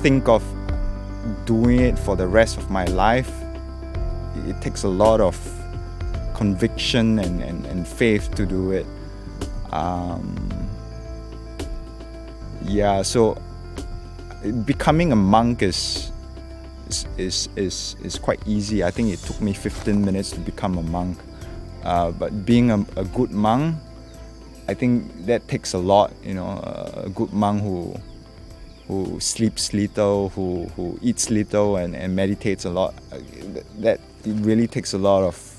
think of doing it for the rest of my life, it takes a lot of conviction and faith to do it. So becoming a monk is quite easy. I think it took me 15 minutes to become a monk. But being a good monk, I think that takes a lot. A good monk who sleeps little, who eats little, and meditates a lot. That it really takes a lot of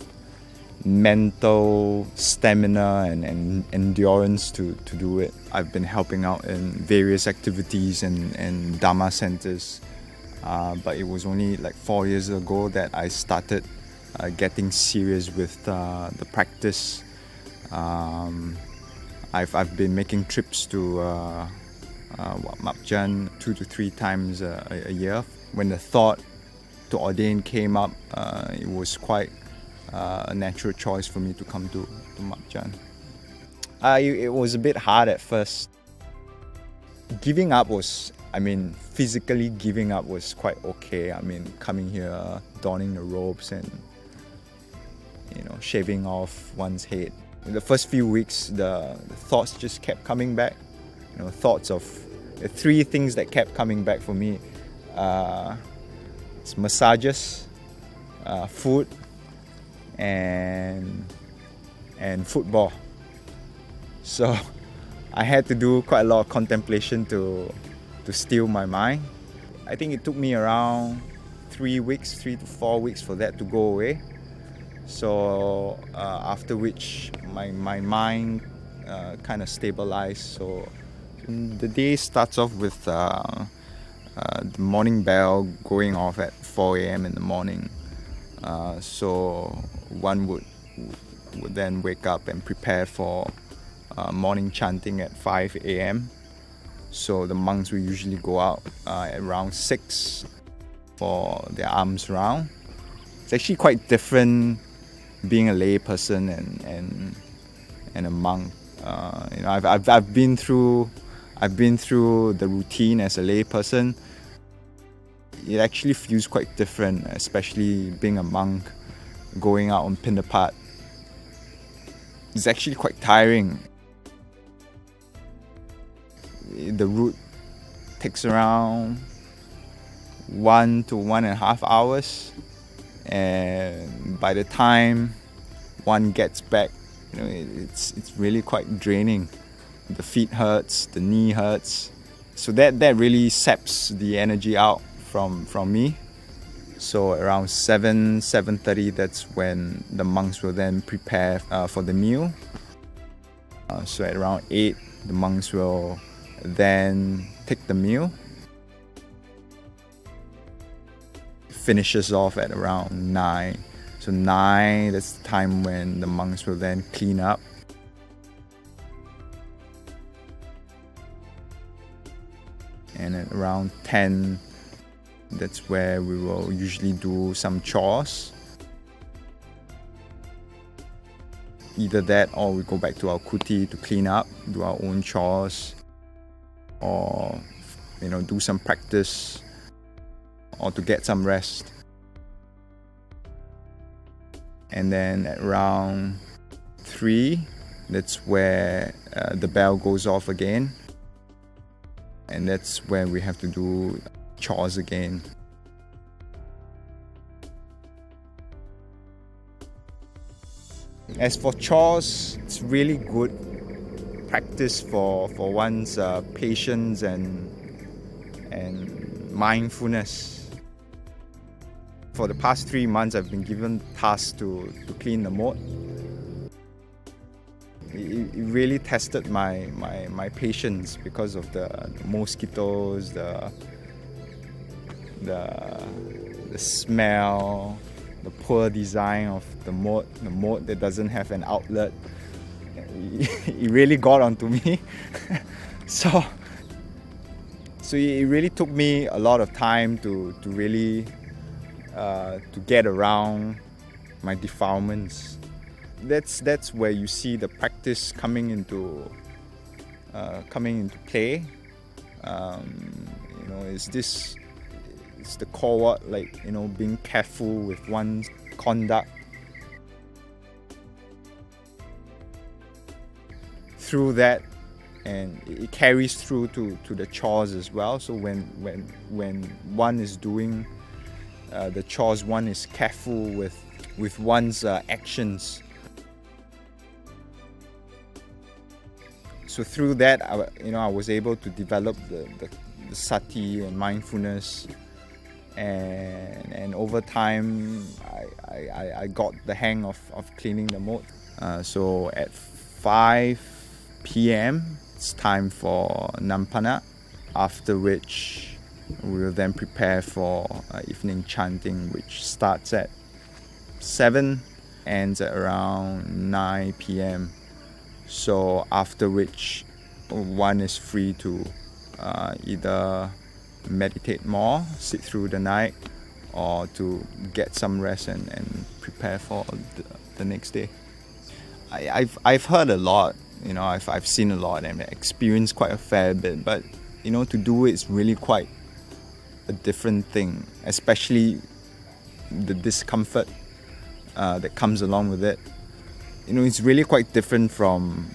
mental stamina and endurance to do it. I've been helping out in various activities and Dharma centers, but it was only like 4 years ago that I started getting serious with the practice. I've been making trips to Mapjan 2 to 3 times a year. When the thought to ordain came up, it was quite a natural choice for me to come to Mapjan. It was a bit hard at first. Giving up was, physically giving up was quite okay. Coming here, donning the robes and shaving off one's head. In the first few weeks, the thoughts just kept coming back. Thoughts of the 3 things that kept coming back for me. It's massages, food, and football. So I had to do quite a lot of contemplation to still my mind. I think it took me around 3 to 4 weeks for that to go away. So after which my mind kind of stabilized. So the day starts off with the morning bell going off at 4 a.m. in the morning. So one would then wake up and prepare for morning chanting at 5 a.m. So the monks will usually go out at around 6 for their alms round. It's actually quite different being a lay person and a monk. I've been through the routine as a lay person. It actually feels quite different, especially being a monk, going out on Pindapat. It's actually quite tiring. The route takes around 1 to 1.5 hours, and by the time one gets back, it's really quite draining. The feet hurts, the knee hurts, so that really saps the energy out from me. So around 7:30, that's when the monks will then prepare for the meal. So at around 8, the monks will then take the meal. Finishes off at around 9. So 9, that's the time when the monks will then clean up. And at around 10, that's where we will usually do some chores. Either that or we go back to our kuti to clean up, do our own chores, or do some practice, or to get some rest. And then at around 3, that's where the bell goes off again, and that's when we have to do chores again. As for chores, it's really good practice for one's patience and mindfulness. For the past 3 months, I've been given tasks to clean the moat. It really tested my patience because of the mosquitoes, the smell, the poor design of the moat that doesn't have an outlet. It really got onto me. So it really took me a lot of time to really to get around my defilements. That's where you see the practice coming into play. it's the core what, like, being careful with one's conduct. Through that, and it carries through to the chores as well. So when one is doing the chores, one is careful with one's actions. So through that, I was able to develop the sati and mindfulness, and over time I got the hang of cleaning the moat. So at 5 p.m. it's time for Nampana, after which we will then prepare for evening chanting, which starts at 7, ends at around 9 p.m. So after which one is free to either meditate more, sit through the night, or to get some rest and prepare for the next day. I've heard a lot, I've seen a lot and experienced quite a fair bit, but to do it is really quite a different thing, especially the discomfort that comes along with it. It's really quite different from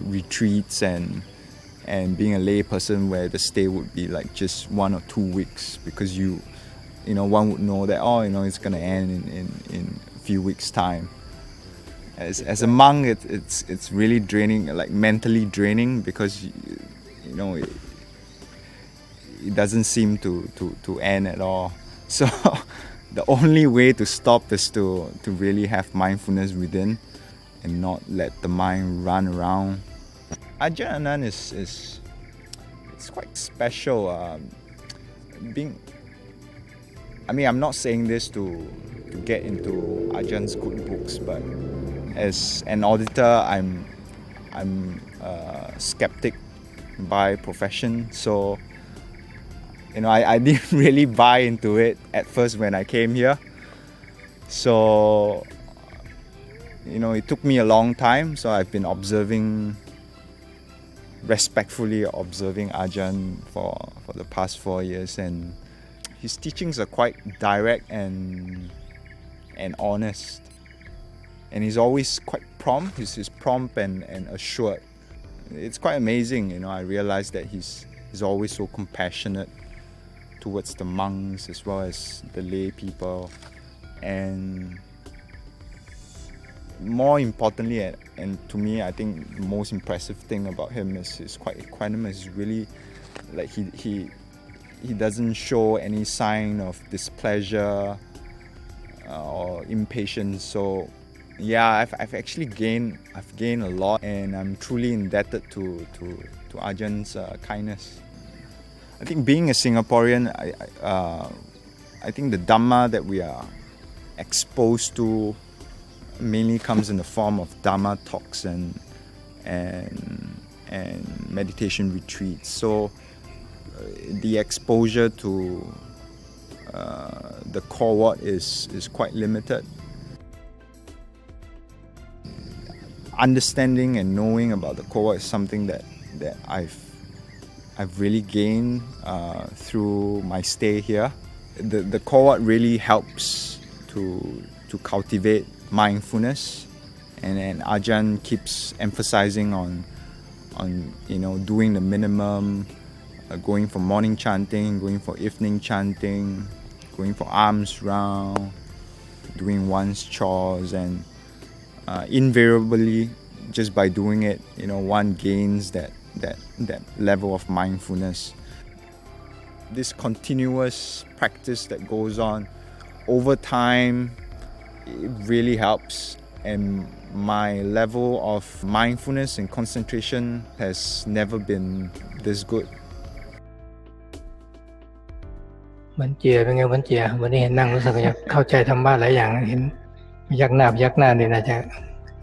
retreats and being a lay person where the stay would be like just 1 or 2 weeks, because one would know that it's gonna end in a few weeks' time. As a monk, it's really draining, like mentally draining, because it doesn't seem to end at all. So the only way to stop is to really have mindfulness within and not let the mind run around. Ajahn Anan is it's quite special. I'm not saying this to get into Ajahns good books, but as an auditor, I'm a skeptic by profession. So I didn't really buy into it at first when I came here. So it took me a long time. So I've been respectfully observing Ajahn for the past 4 years, and his teachings are quite direct and honest, and he's always quite prompt. He's prompt and assured. It's quite amazing. I realized that he's always so compassionate towards the monks as well as the lay people, and more importantly, and to me, I think the most impressive thing about him is he's quite equanimous. He's really, like, he doesn't show any sign of displeasure or impatience. So yeah, I've actually gained a lot, and I'm truly indebted to Ajahns kindness. I think being a Singaporean, I think the Dhamma that we are exposed to mainly comes in the form of Dhamma talks and meditation retreats. So the exposure to the core what is quite limited. Understanding and knowing about the core what is something that I've really gained through my stay here. The core what really helps to cultivate mindfulness, and Ajahn keeps emphasizing on doing the minimum, going for morning chanting, going for evening chanting, going for alms round, doing one's chores, and invariably, just by doing it, one gains that level of mindfulness. This continuous practice that goes on over time, it really helps, and my level of mindfulness and concentration has never been this good. บันเจียเป็นไงบันเจียวันนี้เห็นนั่งรู้สึกอยากเข้าใจธรรมะหลายอย่างเห็นพยักหน้านี่น่าจะ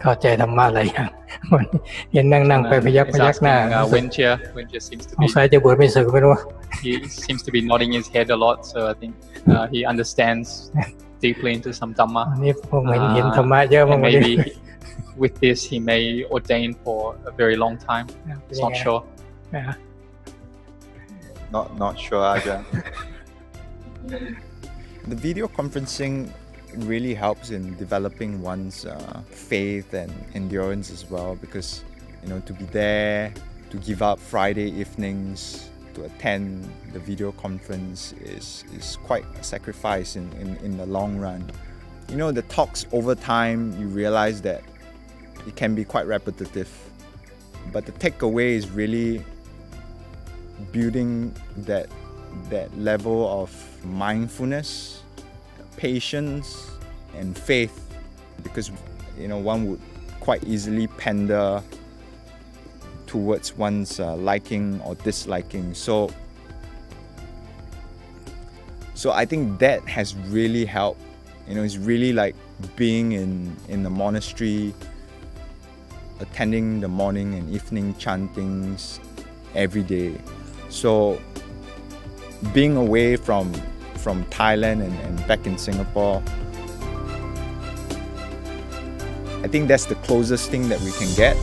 เข้าใจธรรมะหลายอย่างวันนี้เห็นนั่งไปพยักหน้า Wenjia seems to be สงสัยจะบวชไม่สึกไม่รู้ he seems to be nodding his head a lot, so I think he understands deeply into some Dhamma. อันนี้ผมเห็นธรรมะเยอะมาก And maybe with this he may ordain for a very long time. It's not sure. Not sure, Ajahn. The video conferencing really helps in developing one's faith and endurance as well, because to be there, to give up Friday evenings to attend the video conference is quite a sacrifice in the long run. The talks over time, you realize that it can be quite repetitive, but the takeaway is really building that level of mindfulness, patience, and faith, because one would quite easily pander towards one's liking or disliking. So I think that has really helped. It's really like being in the monastery, attending the morning and evening chantings every day. So being away from Thailand and back in Singapore, I think that's the closest thing that we can get.